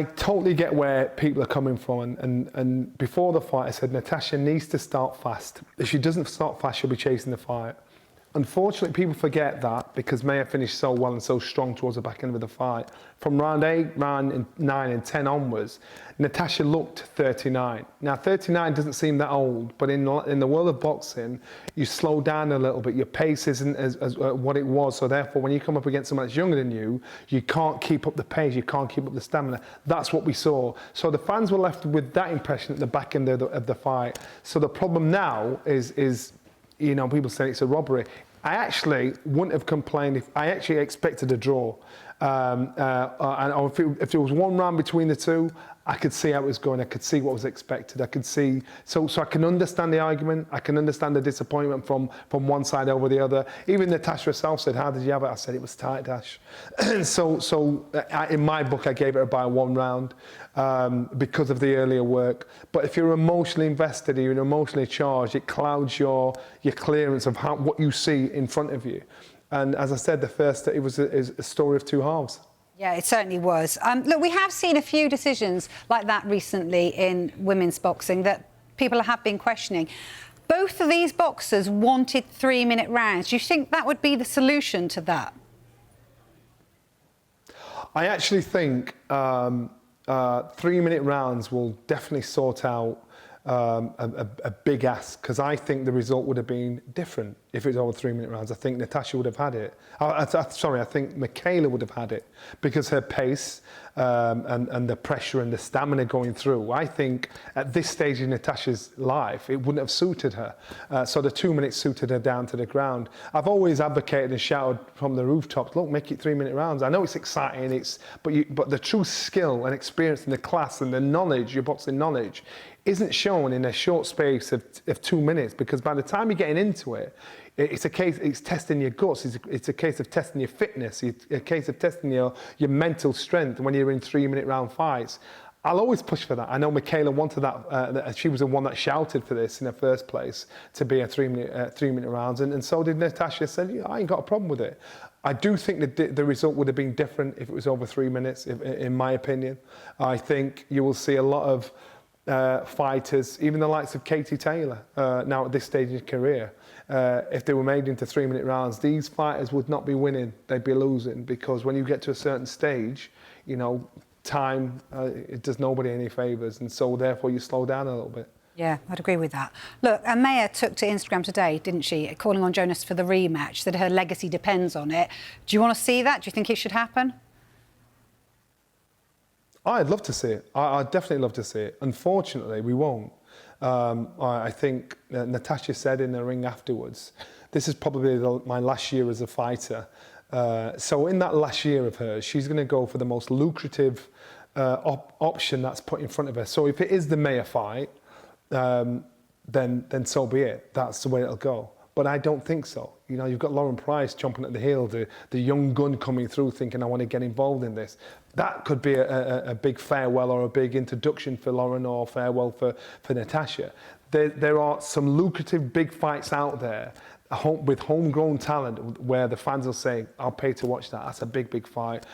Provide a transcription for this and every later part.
totally get where people are coming from, and before the fight I said Natasha needs to start fast. If she doesn't start fast, she'll be chasing the fight. Unfortunately, people forget that because Mayer finished so well and so strong towards the back end of the fight. From round 8, round 9 and 10 onwards, Natasha looked 39. Now 39 doesn't seem that old, but in the world of boxing, you slow down a little bit. Your pace isn't as what it was, so therefore when you come up against someone that's younger than you, you can't keep up the pace, you can't keep up the stamina. That's what we saw. So the fans were left with that impression at the back end of the fight. So the problem now is you know, people say it's a robbery. I actually wouldn't have complained if I actually expected a draw. And if there was one round between the two, I could see how it was going. I could see what was expected. I could see, so I can understand the argument. I can understand the disappointment from one side over the other. Even Natasha herself said, "How did you have it?" I said, "It was tight, Dash." In my book, I gave it by 1 round because of the earlier work. But if you're emotionally invested, you're emotionally charged, it clouds your clearance of what you see in front of you. And as I said, it was a story of 2 halves. Yeah, it certainly was. Look, we have seen a few decisions like that recently in women's boxing that people have been questioning. Both of these boxers wanted 3-minute rounds. Do you think that would be the solution to that? I actually think 3-minute rounds will definitely sort out a big ask, because I think the result would have been different if it was over 3-minute rounds. I think Natasha would have had it. I think Mikaela would have had it because her pace and the pressure and the stamina going through. I think at this stage in Natasha's life, it wouldn't have suited her. So the 2 minutes suited her down to the ground. I've always advocated and shouted from the rooftops, look, make it 3-minute rounds. I know it's exciting, but the true skill and experience and the class and the knowledge, your boxing knowledge, isn't shown in a short space of 2 minutes, because by the time you're getting into it, it's testing your guts, it's a case of testing your fitness, it's a case of testing your mental strength when you're in 3-minute round fights. I'll always push for that. I know Mikaela wanted that. She was the one that shouted for this in the first place, to be a 3-minute rounds, and so did Natasha. Said, yeah, I ain't got a problem with it. I do think that the result would have been different if it was over 3 minutes, in my opinion. I think you will see a lot of fighters, even the likes of Katie Taylor, now at this stage in his career, if they were made into 3-minute rounds, these fighters would not be winning, they'd be losing, because when you get to a certain stage, you know, time, it does nobody any favours, and so therefore you slow down a little bit. Yeah, I'd agree with that. Look, Mayer took to Instagram today, didn't she, calling on Jonas for the rematch, that her legacy depends on it. Do you want to see that? Do you think it should happen? I'd love to see it. I'd definitely love to see it. Unfortunately, we won't. I think Natasha said in the ring afterwards, this is probably my last year as a fighter. So in that last year of hers, she's going to go for the most lucrative option that's put in front of her. So if it is the Mayer fight, then so be it. That's the way it'll go. But I don't think so. You know, you've got Lauren Price chomping at the heel, the young gun coming through thinking, I want to get involved in this. That could be a big farewell or a big introduction for Lauren, or farewell for Natasha. There are some lucrative big fights out there with homegrown talent where the fans will say, I'll pay to watch that. That's a big, big fight.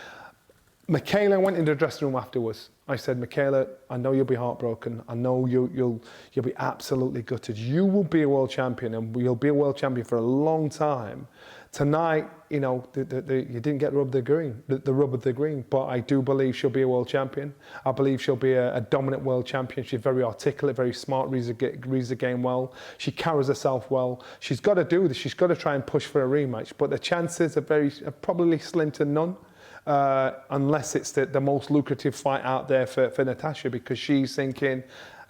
Mikaela went into the dressing room afterwards. I said, Mikaela, I know you'll be heartbroken. I know you'll be absolutely gutted. You will be a world champion, and you'll be a world champion for a long time. Tonight, you know, you didn't get the rub of the green, but I do believe she'll be a world champion. I believe she'll be a dominant world champion. She's very articulate, very smart, reads the game well. She carries herself well. She's got to do this. She's got to try and push for a rematch, but the chances are probably slim to none. Unless it's the most lucrative fight out there for Natasha, because she's thinking,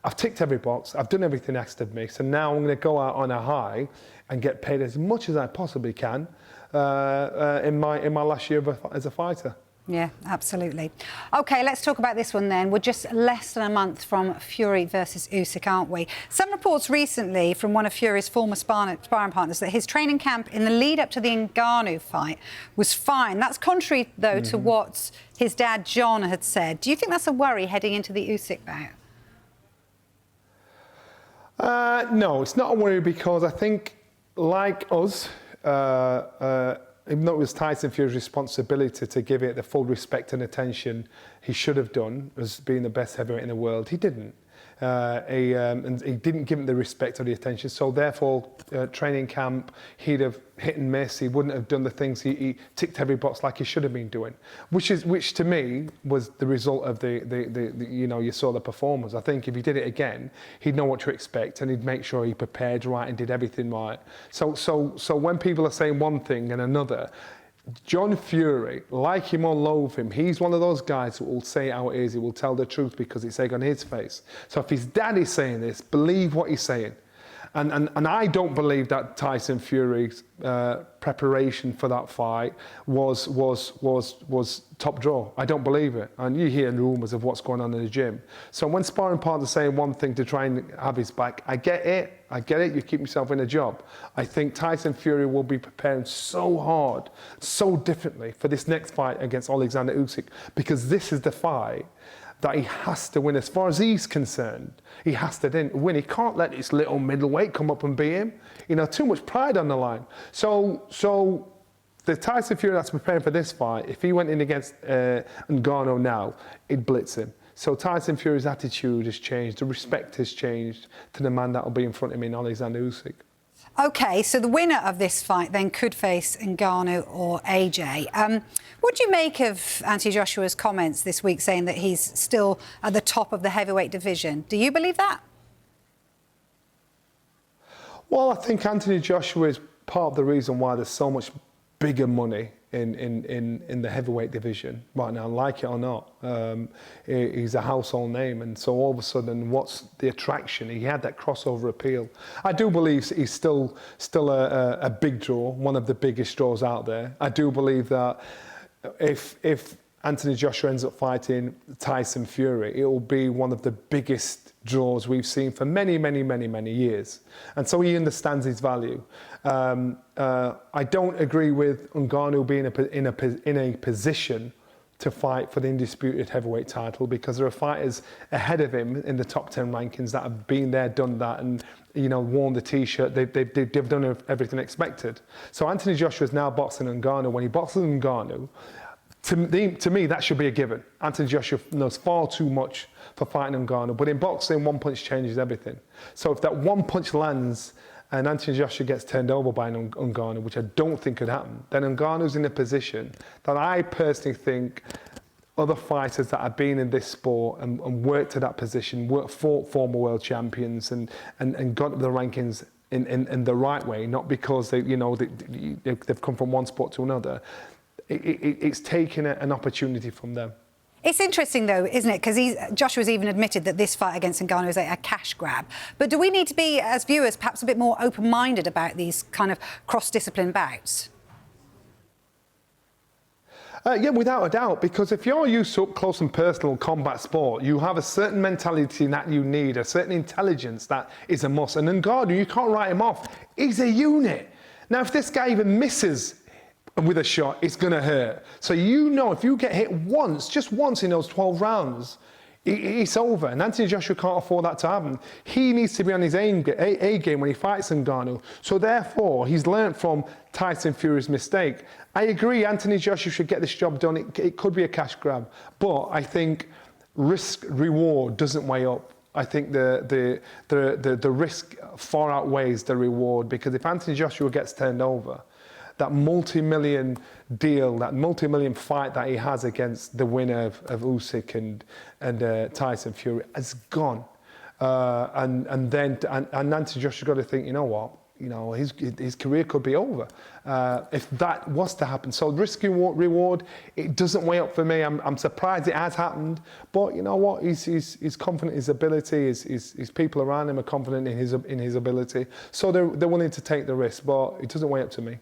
I've ticked every box, I've done everything asked of me, so now I'm going to go out on a high and get paid as much as I possibly can in my last year as a fighter. Yeah, absolutely. OK, let's talk about this one then. We're just less than a month from Fury versus Usyk, aren't we? Some reports recently from one of Fury's former sparring partners that his training camp in the lead-up to the Ngannou fight was fine. That's contrary, though, to what his dad, John, had said. Do you think that's a worry heading into the Usyk bout? No, it's not a worry, because I think, like us, even though it was Tyson Fury's responsibility to give it the full respect and attention he should have done as being the best heavyweight in the world, he didn't. And he didn't give him the respect or the attention. So therefore, training camp, he'd have hit and miss. He wouldn't have done the things he ticked every box like he should have been doing, which to me was the result of the you saw the performance. I think if he did it again, he'd know what to expect and he'd make sure he prepared right and did everything right. So when people are saying one thing and another, John Fury, like him or loathe him, he's one of those guys who will say it how it is. He will tell the truth because it's egg on his face. So if his daddy's saying this, believe what he's saying. And I don't believe that Tyson Fury's preparation for that fight was top draw. I don't believe it. And you hear rumours of what's going on in the gym. So when sparring partners are saying one thing to try and have his back, I get it. I get it. You keep yourself in a job. I think Tyson Fury will be preparing so hard, so differently for this next fight against Alexander Usyk, because this is the fight that he has to win. As far as he's concerned, he has to win. He can't let this little middleweight come up and beat him. Too much pride on the line. So the Tyson Fury that's preparing for this fight, if he went in against Ngannou now, he'd blitz him. So Tyson Fury's attitude has changed. The respect has changed to the man that will be in front of him in Alexander Usyk. OK, so the winner of this fight then could face Ngannou or AJ. What do you make of Anthony Joshua's comments this week saying that he's still at the top of the heavyweight division? Do you believe that? Well, I think Anthony Joshua is part of the reason why there's so much bigger money in the heavyweight division right now, like it or not. He's a household name, and so all of a sudden, what's the attraction? He had that crossover appeal. I do believe he's still a big draw, one of the biggest draws out there. I do believe that if Anthony Joshua ends up fighting Tyson Fury, it will be one of the biggest draws we've seen for many, many, many, many years. And so he understands his value. I don't agree with Ngannou being in a position to fight for the undisputed heavyweight title, because there are fighters ahead of him in the top 10 rankings that have been there, done that, and worn the T-shirt. They've done everything expected. So Anthony Joshua is now boxing Ngannou. When he boxes Ngannou, to me, that should be a given. Anthony Joshua knows far too much for fighting Ngannou, but in boxing, one punch changes everything. So if that one punch lands and Anthony Joshua gets turned over by Ngannou, which I don't think could happen, then Ngannou's in a position that I personally think other fighters that have been in this sport and worked to that position, fought former world champions and got to the rankings in the right way, not because they've come from one sport to another. It's taken an opportunity from them. It's interesting, though, isn't it? Because Joshua's even admitted that this fight against Ngannou is a cash grab. But do we need to be, as viewers, perhaps a bit more open-minded about these kind of cross-discipline bouts? Yeah, without a doubt, because if you're used to up close and personal combat sport, you have a certain mentality that you need, a certain intelligence that is a must. And Ngannou, you can't write him off. He's a unit. Now, if this guy even misses with a shot, it's going to hurt. So if you get hit once, just once in those 12 rounds, it's over. And Anthony Joshua can't afford that to happen. He needs to be on his A game when he fights Ngannou. So therefore, he's learnt from Tyson Fury's mistake. I agree, Anthony Joshua should get this job done. It could be a cash grab. But I think risk-reward doesn't weigh up. I think the risk far outweighs the reward, because if Anthony Joshua gets turned over, that multi-million deal, that multi-million fight that he has against the winner of Usyk and Tyson Fury has gone. And Anthony Joshua got to think, you know what? His career could be over if that was to happen. So risk-reward, it doesn't weigh up for me. I'm surprised it has happened, but you know what? He's confident in his ability. His people around him are confident in his ability. So they're willing to take the risk, but it doesn't weigh up to me.